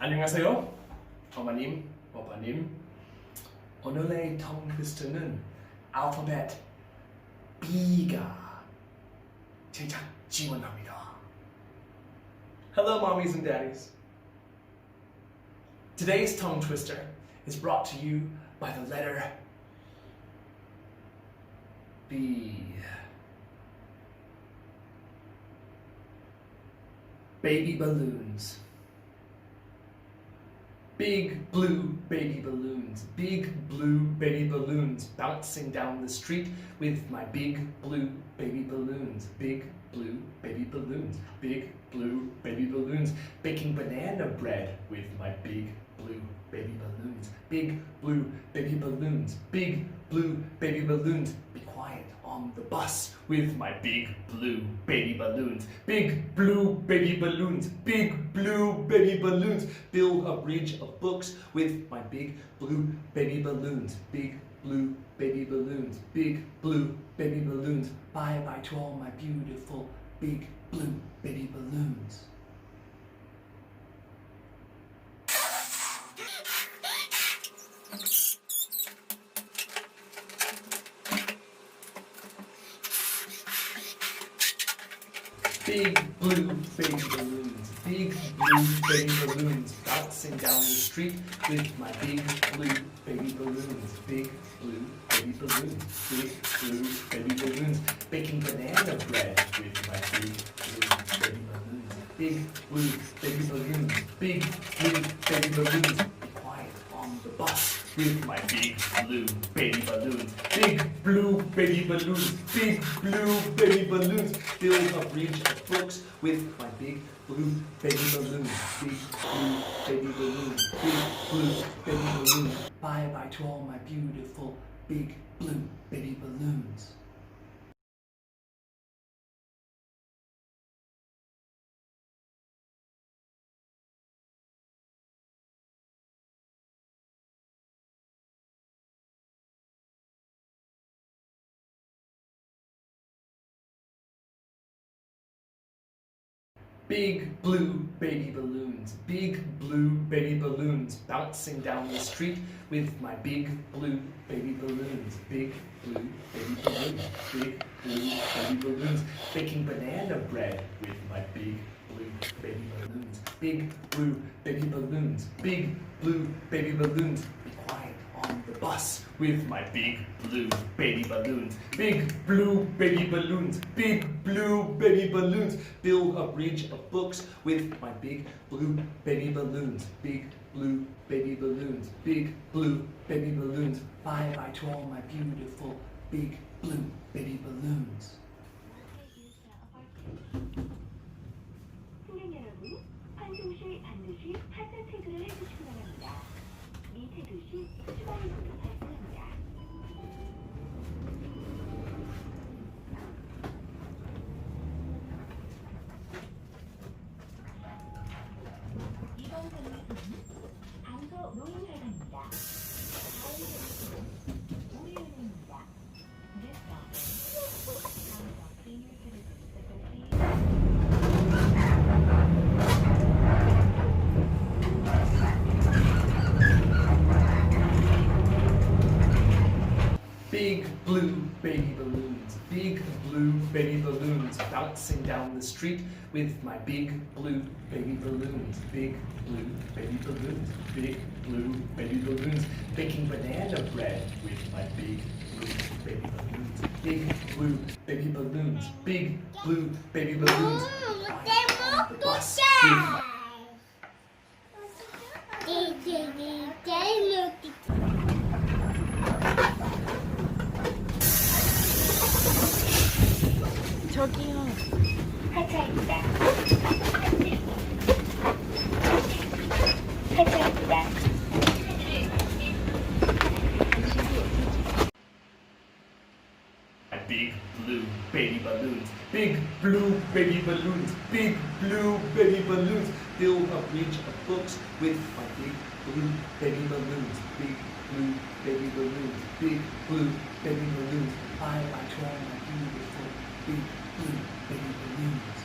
안녕하세요. 어머님, 오빠님. 오늘의 tongue twister는 알파벳 B가 제작 지원합니다. Hello, mommies and daddies. Today's tongue twister is brought to you by the letter B. Baby balloons. Big blue baby balloons, big blue baby balloons, bouncing down the street with my big blue baby balloons, big blue baby balloons, big blue baby balloons, baking banana bread with my big blue baby balloons, big blue baby balloons, big blue baby balloons. Be quiet on the bus with my big blue baby balloons, big blue baby balloons, big blue baby balloons. Build a bridge of books with my big blue baby balloons, big blue baby balloons, big blue baby balloons. Bye bye to all my beautiful big blue baby balloons. Big blue baby balloons, big blue baby balloons, bouncing down the street with my big blue baby balloons, big blue baby balloons, big blue baby balloons, baking banana bread with my big blue baby balloons, big blue baby balloons, big blue baby balloons. Be quiet on the bus with my big blue baby balloons, big blue baby balloons, big blue baby balloons. Build a bridge of books with my big blue baby balloons, big blue baby balloons, big blue baby balloons. Bye bye to all my beautiful big blue baby balloons. Big blue baby balloons, big blue baby balloons, bouncing down the street with my big blue baby balloons, big blue baby balloons, big blue baby balloons, baking banana bread with my big blue baby balloons, big blue baby balloons, big blue baby balloons. Be quiet on the bus with my big blue baby balloons, big blue baby balloons, big blue baby balloons. Build a bridge of books with my big blue baby balloons, big blue baby balloons, big blue baby balloons. Bye bye to all my beautiful big blue baby balloons. 승객 여러분, 환승 시 반드시 하자 체크를 해주시기 바랍니다. 미태도 시 추가 요금이 발생합니다. 이번 정류소는 강서 노인회관입니다. 다음 정류소는 우리은행입니다. This stop is 강서 Senior Citizens Association. Big blue baby balloons, big blue baby balloons, bouncing down the street with my big blue baby balloons, big blue baby balloons, big blue baby balloons, baking banana bread with my big blue baby balloons, big blue baby balloons, big blue baby balloons. The bus with my 저기요. 하차입니다. 하차입니다. big blue baby balloons, big blue baby balloons, big blue baby balloons. Build a bridge of books with my big blue baby balloons, big blue baby balloons, big blue baby balloons. Bye bye to all my beautiful big blue baby balloons.